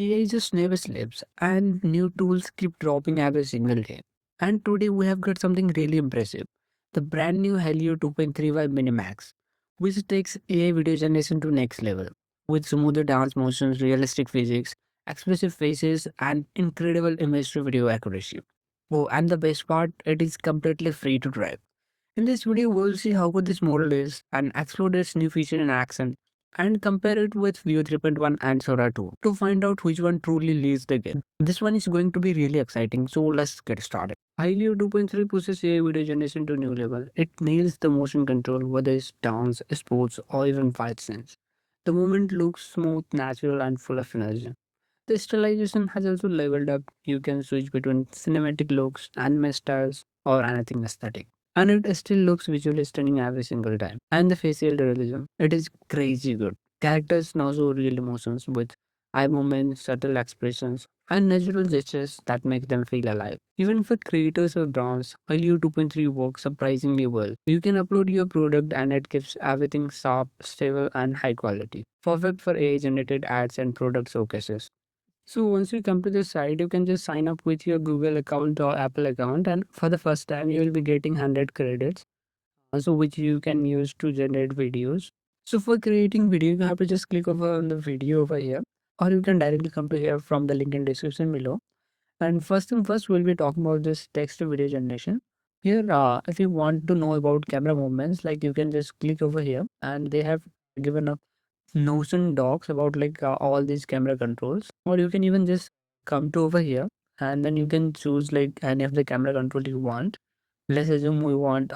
AI just never sleeps, and new tools keep dropping every single day. And today we have got something really impressive, the brand new Hailuo 2.3 by Minimax, which takes AI video generation to next level with smoother dance motions, realistic physics, expressive faces, and incredible image to video accuracy. Oh, and the best part, it is completely free to try. In this video, we'll see how good this model is and explore its new feature in action and compare it with View 3.1 and Sora 2 to find out which one truly leads the game. This one is going to be really exciting, so let's get started. Hailuo 2.3 pushes AI video generation to a new level. It nails the motion control, whether it's dance, sports, or even fight scenes. The movement looks smooth, natural, and full of energy. The stylization has also leveled up. You can switch between cinematic looks, anime styles, or anything aesthetic. And it still looks visually stunning every single time. And the facial realism, it is crazy good. Characters now show real emotions with eye movements, subtle expressions, and natural gestures that make them feel alive. Even for creators of brands, Hailuo 2.3 works surprisingly well. You can upload your product and it keeps everything sharp, stable, and high quality. Perfect for AI generated ads and product showcases. So once you come to the site, you can just sign up with your Google account or Apple account, and for the first time, you will be getting 100 credits, also which you can use to generate videos. So for creating video, you have to just click over on the video over here, or you can directly come to here from the link in description below. And first thing first, we'll be talking about this text to video generation. Here, if you want to know about camera movements, like you can just click over here, and they have given a Notion docs about all these camera controls, or you can even just come to over here and then you can choose like any of the camera control you want. Let's assume we want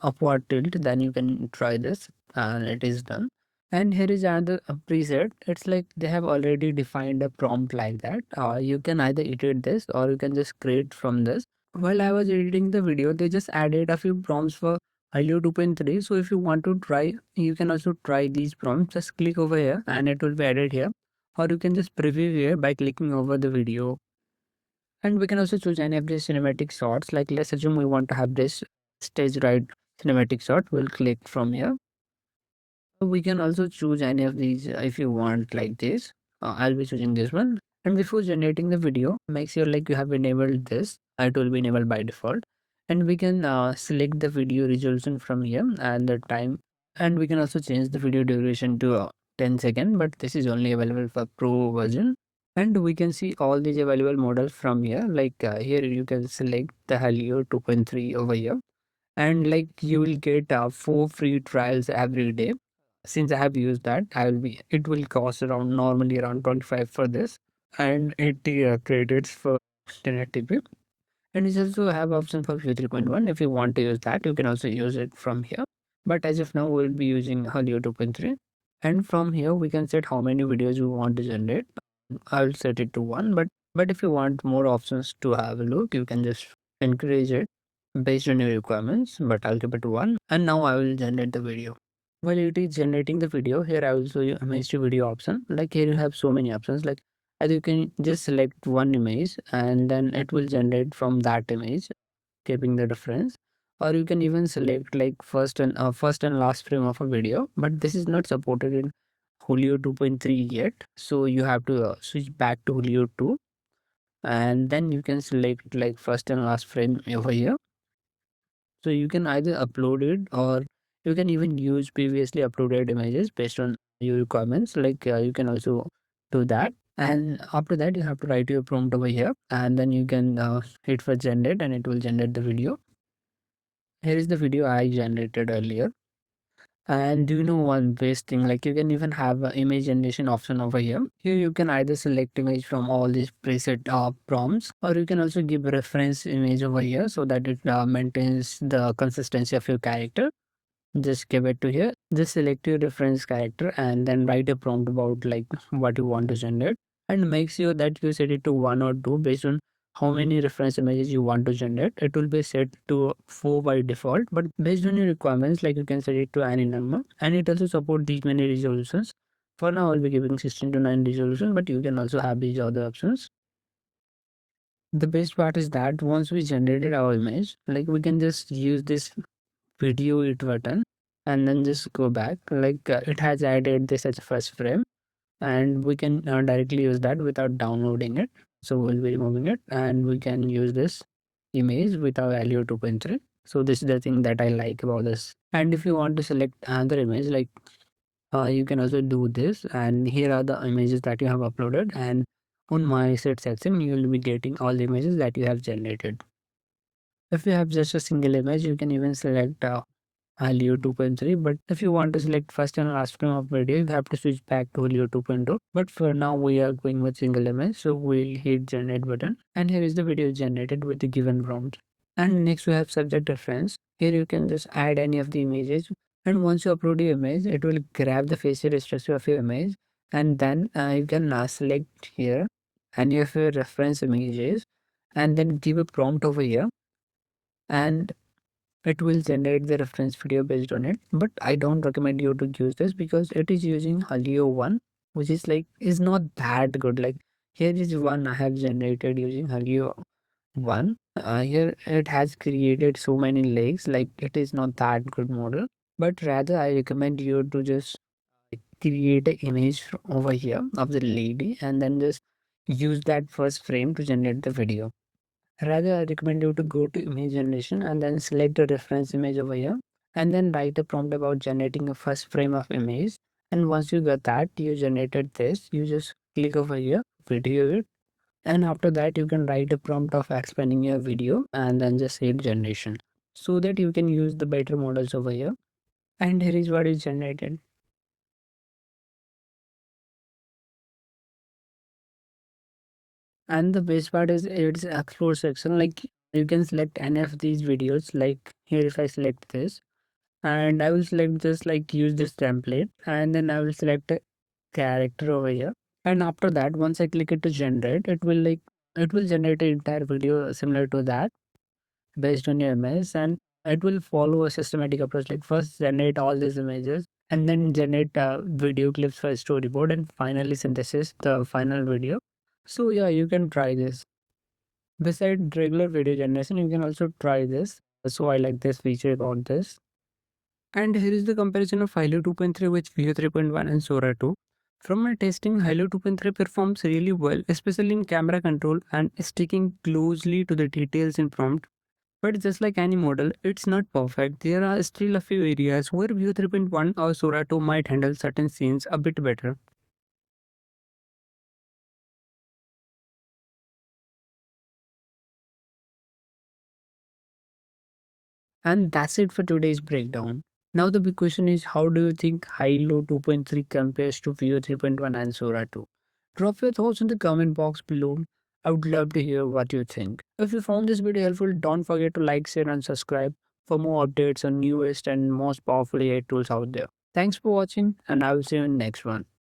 upward tilt, then you can try this and it is done. And here is another preset. It's like they have already defined a prompt like that. You can either edit this or you can just create from this. While I was editing the video, they just added a few prompts for Hailuo 2.3. So if you want to try, you can also try these prompts. Just click over here and it will be added here. Or you can just preview here by clicking over the video. And we can also choose any of these cinematic shots. Like let's assume we want to have this stage right cinematic shot. We'll click from here. We can also choose any of these if you want like this. I'll be choosing this one. And before generating the video, make sure like you have enabled this. It will be enabled by default. And we can select the video resolution from here and the time. And we can also change the video duration to 10 seconds, but this is only available for pro version. And we can see all these available models from here. Like here you can select the Hailuo 2.3 over here. And like you will get 4 free trials every day. Since I have used that, it will cost around normally around 25 for this and 80 credits for 1080p. And it also have option for View 3.1. If you want to use that, you can also use it from here. But as of now, we'll be using Hailuo 2.3. And from here, we can set how many videos we want to generate. I'll set it to one, but if you want more options to have a look, you can just increase it based on your requirements. But I'll keep it to one. And now I will generate the video. While it is generating the video, here I will show you image to video option. Like here you have so many options. Like as you can just select one image and then it will generate from that image, keeping the reference. Or you can even select like first and last frame of a video. But this is not supported in Hailuo 2.3 yet. So you have to switch back to Hailuo 2 and then you can select like first and last frame over here. So you can either upload it or you can even use previously uploaded images based on your requirements. Like you can also do that. And after that, you have to write your prompt over here and then you can hit for generate and it will generate the video. Here is the video I generated earlier. And do you know one best thing? Like you can even have an image generation option over here. Here you can either select image from all these preset prompts, or you can also give a reference image over here so that it maintains the consistency of your character. Just give it to here. Just select your reference character and then write a prompt about like what you want to generate, and make sure that you set it to one or two based on how many reference images you want to generate. It will be set to 4 by default, but based on your requirements, like you can set it to any number, and it also support these many resolutions. For now, I'll be giving 16 to 9 resolution, but you can also have these other options. The best part is that once we generated our image, like we can just use this video it button and then just go back. Like it has added this as a first frame, and we can directly use that without downloading it. So we'll be removing it, and we can use this image with our Hailuo 2.3. So this is the thing that I like about this. And if you want to select another image, like you can also do this. And here are the images that you have uploaded. And on my set section, you will be getting all the images that you have generated. If you have just a single image, you can even select Hailuo 2.3. But if you want to select first and last frame of video, you have to switch back to Hailuo 2.0. But for now, we are going with single image. So we'll hit generate button. And here is the video generated with the given prompt. And next we have subject reference. Here you can just add any of the images. And once you upload your image, it will grab the facial structure of your image. And then you can select here any of your reference images and then give a prompt over here. And it will generate the reference video based on it. But I don't recommend you to use this because it is using Hailuo 1, which is like is not that good. Like here is one I have generated using Hailuo 1. Here it has created so many legs, like it is not that good model. But rather I recommend you to just create an image over here of the lady and then just use that first frame to generate the video. Rather, I recommend you to go to image generation and then select the reference image over here and then write a prompt about generating a first frame of image. And once you get that, you generated this, you just click over here, video it. And after that, you can write a prompt of expanding your video and then just hit generation so that you can use the better models over here. And here is what is generated. And the best part is it's explore section. Like you can select any of these videos. Like here, if I select this, and I will select just like use this template and then I will select a character over here. And after that, once I click it to generate, it will generate an entire video similar to that based on your image, and it will follow a systematic approach. Like first generate all these images and then generate video clips for storyboard and finally synthesis the final video. So yeah, you can try this. Besides regular video generation, you can also try this. So I like this feature about this. And here is the comparison of Hailuo 2.3 with Vue 3.1 and Sora 2. From my testing, Hailuo 2.3 performs really well, especially in camera control and sticking closely to the details in prompt. But just like any model, it's not perfect. There are still a few areas where Vue 3.1 or Sora 2 might handle certain scenes a bit better. And that's it for today's breakdown. Now the big question is, how do you think Hailuo 2.3 compares to Vue 3.1 and Sora 2? Drop your thoughts in the comment box below. I would love to hear what you think. If you found this video helpful, don't forget to like, share and subscribe for more updates on newest and most powerful AI tools out there. Thanks for watching and I will see you in the next one.